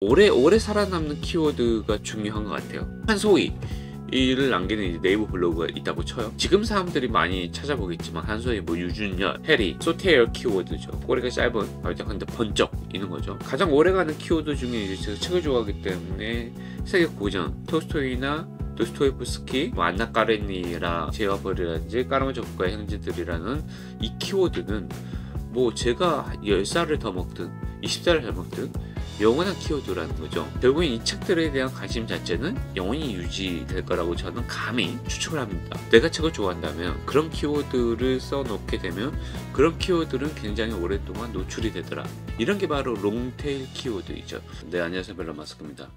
오래 살아남는 키워드가 중요한 것 같아요. 한 소위 이를 남기는 이제 네이버 블로그가 있다고 쳐요. 지금 사람들이 많이 찾아보겠지만 한소희, 뭐 유준열, 해리, 소테어 키워드죠. 꼬리가 짧은, 근데 번쩍 있는 거죠. 가장 오래가는 키워드 중에 이제 제가 책을 좋아하기 때문에 세계 고전, 톨스토이나 도스토옙스키, 뭐 안나 까레니라, 제와벌이라든지 까라마조프가의 형제들이라는 이 키워드는 뭐 제가 10살을 더 먹든 20살을 더 먹든 영원한 키워드라는 거죠. 결국엔 이 책들에 대한 관심 자체는 영원히 유지될 거라고 저는 감히 추측을 합니다. 내가 책을 좋아한다면 그런 키워드를 써놓게 되면 그런 키워드는 굉장히 오랫동안 노출이 되더라. 이런 게 바로 롱테일 키워드이죠. 네, 안녕하세요, 벨라마스크입니다.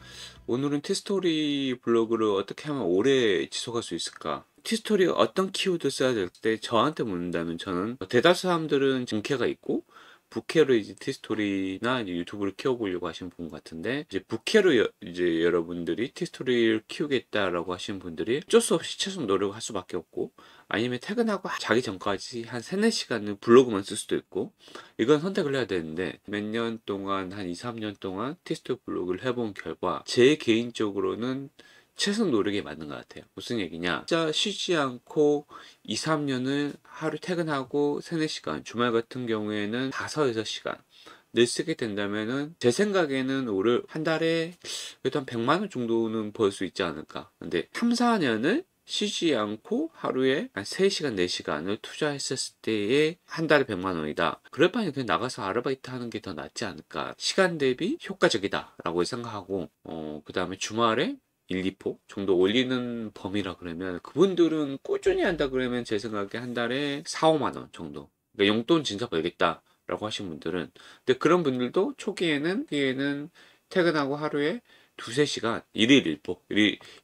오늘은 티스토리 블로그를 어떻게 하면 오래 지속할 수 있을까? 티스토리가 어떤 키워드 써야 될 때 저한테 묻는다면 저는 대다수 사람들은 본캐가 있고 부캐로 이제 티스토리나 이제 유튜브를 키워보려고 하시는 분 같은데, 이제 부캐로 이제 여러분들이 티스토리를 키우겠다라고 하시는 분들이 어쩔 수 없이 최소 노력을 할 수밖에 없고, 아니면 퇴근하고 자기 전까지 한 3, 4시간은 블로그만 쓸 수도 있고, 이건 선택을 해야 되는데, 몇 년 동안, 한 2, 3년 동안 티스토리 블로그를 해본 결과, 제 개인적으로는 최선 노력이 맞는 것 같아요. 무슨 얘기냐? 진짜 쉬지 않고 2, 3년을 하루 퇴근하고 3, 4시간, 주말 같은 경우에는 5, 6시간 늘 쓰게 된다면은 제 생각에는 올해 한 달에 그래도 한 100만 원 정도는 벌 수 있지 않을까. 근데 3, 4년을 쉬지 않고 하루에 한 3시간, 4시간을 투자했었을 때에 한 달에 100만 원이다. 그럴 바에는 그냥 나가서 아르바이트 하는 게 더 낫지 않을까. 시간 대비 효과적이다 라고 생각하고, 그 다음에 주말에 1, 2포 정도 올리는 범위라 그러면, 그분들은 꾸준히 한다 그러면 제 생각에 한 달에 4, 5만 원 정도. 그러니까 용돈 진짜 벌겠다 라고 하신 분들은, 근데 그런 분들도 초기에는 퇴근하고 하루에 2, 3시간 1일 1포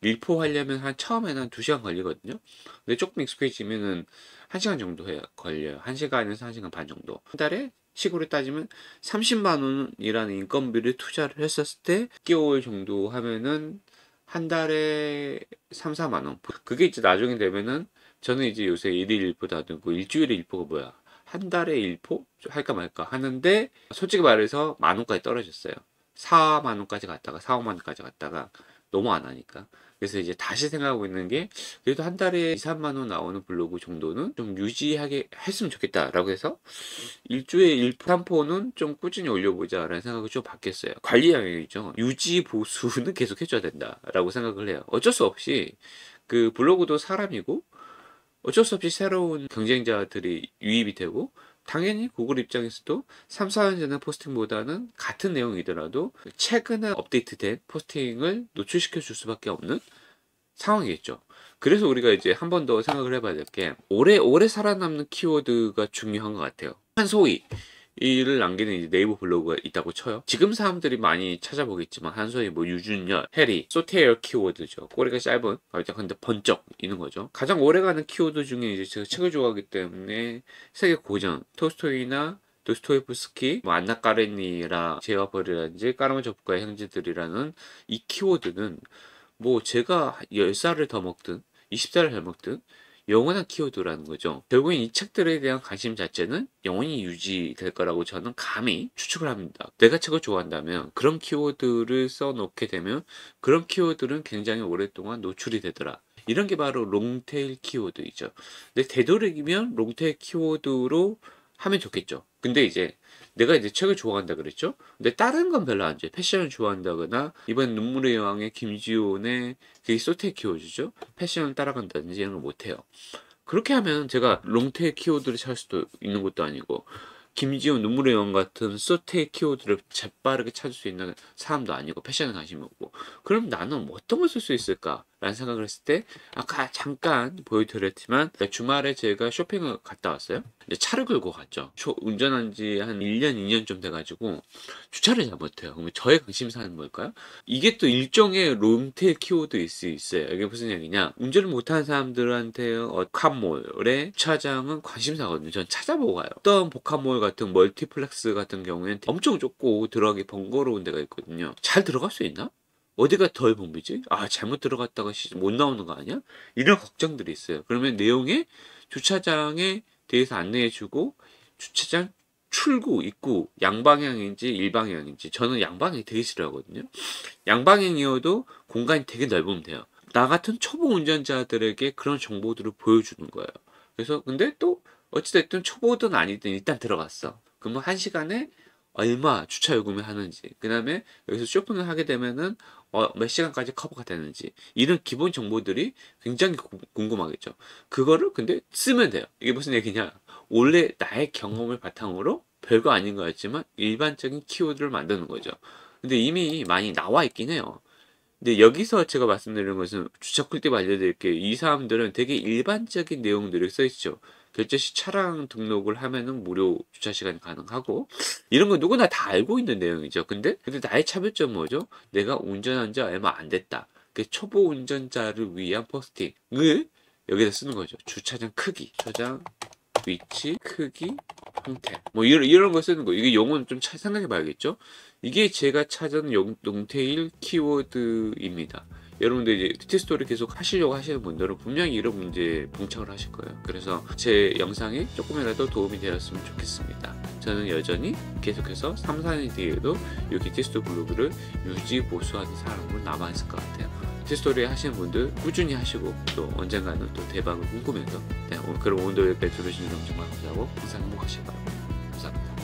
1포 하려면 한 처음에는 한 2시간 걸리거든요. 근데 조금 익숙해지면은 1시간 정도 걸려요. 1시간에서 1시간 반 정도. 한 달에 식으로 따지면 30만 원이라는 인건비를 투자를 했었을 때 6개월 정도 하면은 한 달에 3, 4만 원. 그게 이제 나중에 되면은, 저는 이제 요새 1일 1포도 안 되고 일주일에 1포가 뭐야? 한 달에 1포? 할까 말까 하는데, 솔직히 말해서 만 원까지 떨어졌어요. 4만 원까지 갔다가 4, 5만 원까지 갔다가 너무 안 하니까. 그래서 이제 다시 생각하고 있는 게, 그래도 한 달에 2, 3만 원 나오는 블로그 정도는 좀 유지하게 했으면 좋겠다라고 해서 일주일에 1포, 3포는 좀 꾸준히 올려보자라는 생각을 좀 바뀌었어요. 관리 영역이죠. 유지 보수는 계속 해줘야 된다라고 생각을 해요. 어쩔 수 없이 그 블로그도 사람이고, 어쩔 수 없이 새로운 경쟁자들이 유입이 되고, 당연히 구글 입장에서도 3, 4년 전의 포스팅보다는 같은 내용이더라도 최근에 업데이트된 포스팅을 노출시켜 줄 수밖에 없는 상황이겠죠. 그래서 우리가 이제 한 번 더 생각을 해봐야 될 게, 오래 살아남는 키워드가 중요한 것 같아요. 한 소위 이를 남기는 이제 네이버 블로그가 있다고 쳐요. 지금 사람들이 많이 찾아보겠지만 한소희, 뭐 유준열, 해리, 소테어 키워드죠. 꼬리가 짧은, 근데 번쩍 있는 거죠. 가장 오래가는 키워드 중에 이제 제가 책을 좋아하기 때문에 세계 고전, 톨스토이나 도스토옙스키, 뭐 안나 까레니라, 제와벌이라든지 까라마조프가의 형제들이라는 이 키워드는 뭐 제가 10살을 더 먹든 20살을 더 먹든 영원한 키워드라는 거죠. 결국엔 이 책들에 대한 관심 자체는 영원히 유지될 거라고 저는 감히 추측을 합니다. 내가 책을 좋아한다면 그런 키워드를 써놓게 되면 그런 키워드는 굉장히 오랫동안 노출이 되더라. 이런 게 바로 롱테일 키워드이죠. 근데 되도록이면 롱테일 키워드로 하면 좋겠죠. 근데 이제 내가 이제 책을 좋아한다 그랬죠. 근데 다른 건 별로 안 좋아해. 패션을 좋아한다거나, 이번 눈물의 여왕의 김지훈의 그게 소테 키워드죠. 패션을 따라간다든지 이런 걸 못해요. 그렇게 하면 제가 롱테일 키워드를 찾을 수도 있는 것도 아니고, 김지훈 눈물의 여왕 같은 소테일 키워드를 재빠르게 찾을 수 있는 사람도 아니고, 패션에 관심이 없고, 그럼 나는 뭐 어떤 걸 쓸 수 있을까? 라는 생각을 했을 때, 아까 잠깐 보여드렸지만 주말에 제가 쇼핑을 갔다 왔어요. 근데 차를 끌고 갔죠. 운전한 지 한 1년, 2년 좀 돼가지고 주차를 잘 못해요. 그러면 저의 관심사는 뭘까요? 이게 또 일종의 롱테일 키워드일 수 있어요. 이게 무슨 얘기냐? 운전을 못하는 사람들한테 복합몰의 주차장은 관심사거든요. 전 찾아보고 가요. 어떤 복합몰 같은 멀티플렉스 같은 경우에는 엄청 좁고 들어가기 번거로운 데가 있거든요. 잘 들어갈 수 있나? 어디가 덜 붐비지? 잘못 들어갔다가 못 나오는 거 아니야? 이런 걱정들이 있어요. 그러면 내용에 주차장에 대해서 안내해주고, 주차장 출구, 입구 양방향인지 일방향인지, 저는 양방향이 되게 싫어하거든요. 양방향이어도 공간이 되게 넓으면 돼요. 나 같은 초보 운전자들에게 그런 정보들을 보여주는 거예요. 그래서 근데 또 어찌됐든 초보든 아니든 일단 들어갔어. 그러면 1시간에 얼마 주차 요금을 하는지, 그 다음에 여기서 쇼핑을 하게 되면은 몇 시간까지 커버가 되는지, 이런 기본 정보들이 굉장히 궁금하겠죠. 그거를 근데 쓰면 돼요. 이게 무슨 얘기냐? 원래 나의 경험을 바탕으로 별거 아닌 것 같지만 일반적인 키워드를 만드는 거죠. 근데 이미 많이 나와 있긴 해요. 근데 여기서 제가 말씀드리는 것은, 주차 꿀팁 알려드릴게요. 이 사람들은 되게 일반적인 내용들이 써있죠. 결제 시 차량 등록을 하면은 무료 주차 시간이 가능하고, 이런 거 누구나 다 알고 있는 내용이죠. 근데 나의 차별점은 뭐죠? 내가 운전한 지 얼마 안 됐다. 그 초보 운전자를 위한 포스팅을 여기다 쓰는 거죠. 주차장 크기, 주차장 위치, 크기, 형태, 뭐 이런 거 쓰는 거. 이게 용어는 좀 생각해 봐야겠죠. 이게 제가 찾은 롱테일 키워드입니다. 여러분들 이제 티스토리 계속 하시려고 하시는 분들은 분명히 이런 문제에 봉착을 하실 거예요. 그래서 제 영상이 조금이라도 도움이 되었으면 좋겠습니다. 저는 여전히 계속해서 3, 4년 뒤에도 여기 티스토 블로그를 유지 보수하는 사람으로 남아있을 것 같아요. 티스토리 하시는 분들 꾸준히 하시고, 또 언젠가는 또 대박을 꿈꾸면서, 그럼 오늘 여기까지 들으시는 점 정말 감사하고 항상 행복하시길 바랍니다. 감사합니다.